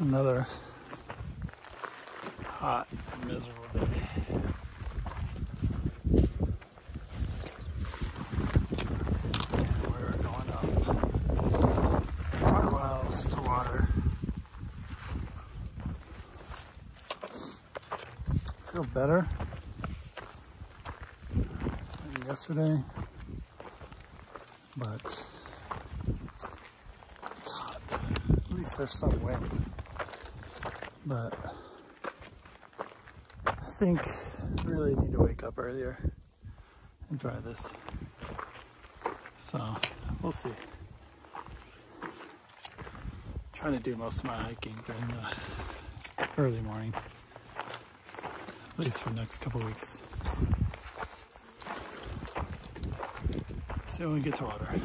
Another hot, miserable day. And we're going up 4 miles to water. Feel better than yesterday, but it's hot. At least there's some wind. But I think I really need to wake up earlier and try this. So we'll see. Trying to do most of my hiking during the early morning, at least for the next couple weeks. See when we get to water.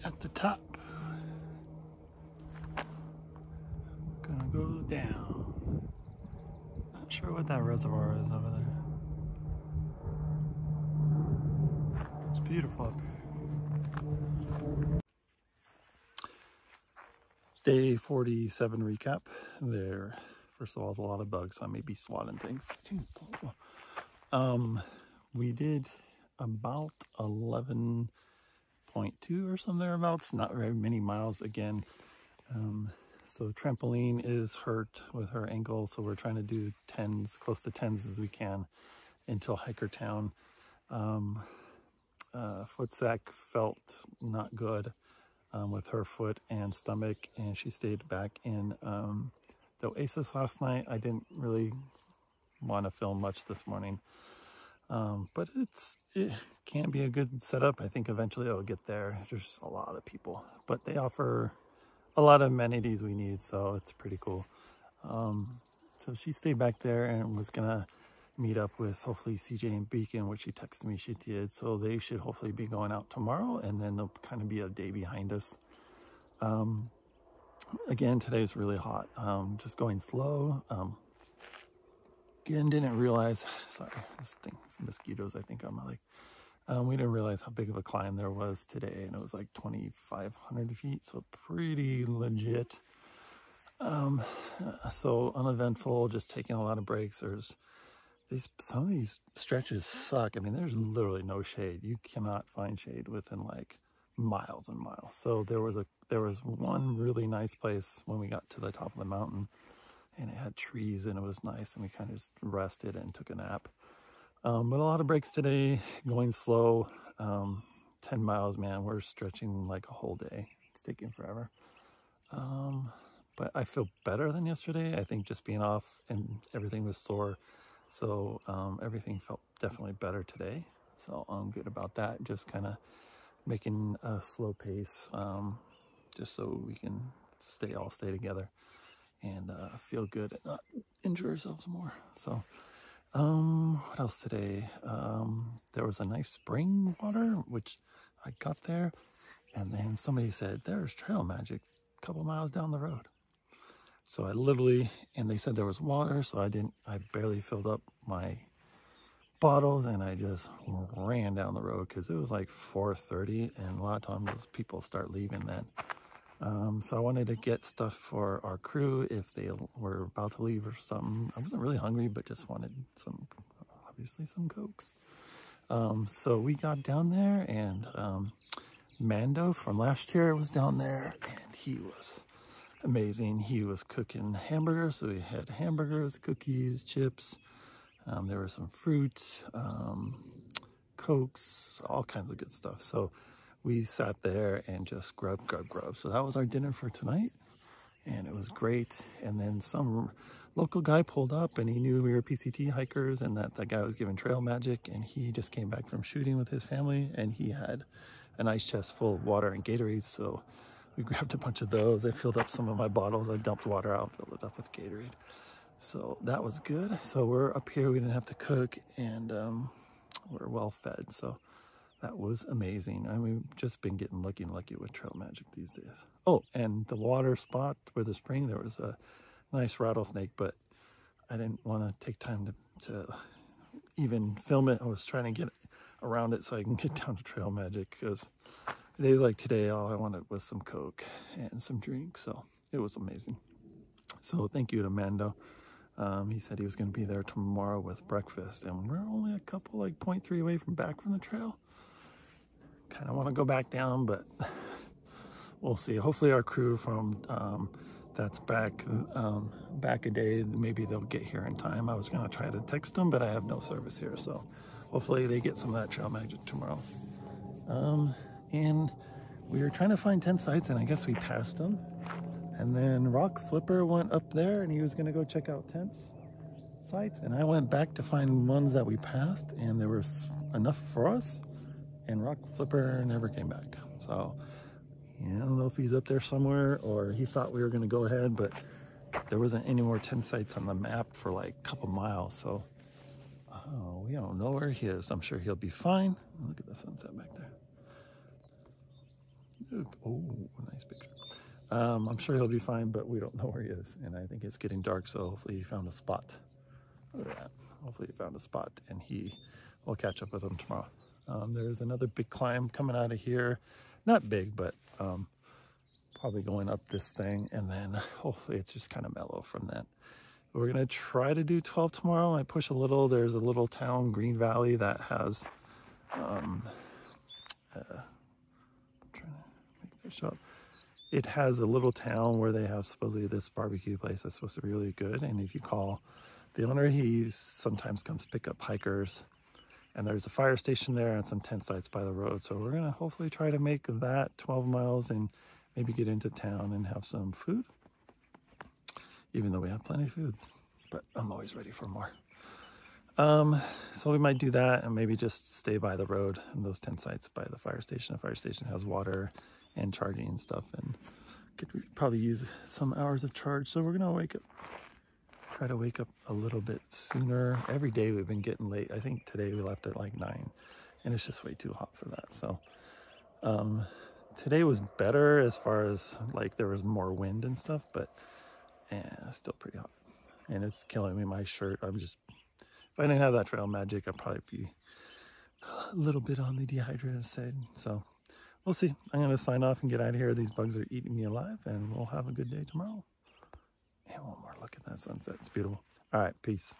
At the top, gonna go down. Not sure what that reservoir is over there. It's beautiful up here. Day 47 recap. There, first of all, there's a lot of bugs, so I may be swatting things. We did about 11.2 or something thereabouts, not very many miles again. So trampoline is hurt with her ankle, so we're trying to do 10s, close to 10s as we can until Hiker Town. Foot sack felt not good with her foot and stomach, and she stayed back in the Oasis last night. I didn't really want to film much this morning. But it can be a good setup. I think eventually it'll get there. There's just a lot of people, but they offer a lot of amenities we need, so it's pretty cool. So she stayed back there and was gonna meet up with hopefully CJ and Beacon, which she texted me she did. So they should hopefully be going out tomorrow, and then they'll kind of be a day behind us. Again, today's really hot. Just going slow. Again, didn't realize, sorry, this thing, some mosquitoes I think on my leg. We didn't realize how big of a climb there was today, and it was like 2,500 feet, so pretty legit. So uneventful, just taking a lot of breaks. There's some of these stretches suck. I mean, there's literally no shade. You cannot find shade within like miles and miles. So there was one really nice place when we got to the top of the mountain, and it had trees and it was nice, and we kind of just rested and took a nap. But a lot of breaks today, going slow. 10 miles, man, we're stretching like a whole day. It's taking forever. But I feel better than yesterday. I think just being off and everything was sore. So everything felt definitely better today. So I'm good about that. Just kind of making a slow pace, just so we can all stay together and feel good and not injure ourselves more. So what else today? There was a nice spring water, which I got there, and then somebody said there's trail magic a couple miles down the road. So I literally, and they said there was water, so I barely filled up my bottles, and I just ran down the road because it was like 4:30, and a lot of times people start leaving then. So I wanted to get stuff for our crew if they were about to leave or something. I wasn't really hungry, but just wanted obviously some Cokes. So we got down there, and Mando from last year was down there, and he was amazing. He was cooking hamburgers, so we had hamburgers, cookies, chips. There was some fruit, Cokes, all kinds of good stuff. So we sat there and just grub. So that was our dinner for tonight, and it was great. And then some local guy pulled up, and he knew we were PCT hikers and that guy was giving trail magic, and he just came back from shooting with his family, and he had an ice chest full of water and Gatorade. So we grabbed a bunch of those. I filled up some of my bottles. I dumped water out, filled it up with Gatorade. So that was good. So we're up here, we didn't have to cook, and we're well fed. So that was amazing. I mean, we've just been getting lucky with trail magic these days. Oh, and the water spot where the spring, there was a nice rattlesnake, but I didn't want to take time to even film it. I was trying to get around it so I can get down to trail magic, because days like today, all I wanted was some Coke and some drinks. So it was amazing. So thank you to Mando. He said he was going to be there tomorrow with breakfast, and we're only a couple, like 0.3 away from back from the trail. Kind of want to go back down, but we'll see. Hopefully our crew from that's back a day, maybe they'll get here in time. I was going to try to text them, but I have no service here, so hopefully they get some of that trail magic tomorrow. And we were trying to find 10 sites, and I guess we passed them. And then Rock Flipper went up there, and he was going to go check out tents sites, and I went back to find ones that we passed, and there was enough for us, and Rock Flipper never came back. So yeah, I don't know if he's up there somewhere, or he thought we were going to go ahead, but there wasn't any more 10 sites on the map for like a couple miles. So we don't know where he is. I'm sure he'll be fine. Look at the sunset back there. Look, oh, nice picture. I'm sure he'll be fine, but we don't know where he is. And I think it's getting dark, so hopefully he found a spot. Look at that. Hopefully he found a spot, and we'll catch up with him tomorrow. There's another big climb coming out of here. Not big, but probably going up this thing, and then hopefully it's just kind of mellow from that. We're gonna try to do 12 tomorrow. I push a little. There's a little town, Green Valley, that has trying to make this up. It has a little town where they have supposedly this barbecue place that's supposed to be really good, and if you call the owner, he sometimes comes pick up hikers. And there's a fire station there and some tent sites by the road. So we're gonna hopefully try to make that 12 miles and maybe get into town and have some food. Even though we have plenty of food, but I'm always ready for more. So we might do that and maybe just stay by the road and those tent sites by the fire station. The fire station has water and charging and stuff, and could probably use some hours of charge. So we're gonna try to wake up a little bit sooner. Every day we've been getting late. I think today we left at like 9, and it's just way too hot for that. So today was better as far as like there was more wind and stuff, but still pretty hot, and it's killing me. My shirt, if I didn't have that trail magic, I'd probably be a little bit on the dehydrated side. So we'll see. I'm gonna sign off and get out of here. These bugs are eating me alive, and we'll have a good day tomorrow. And one more look at that sunset. It's beautiful. All right, peace.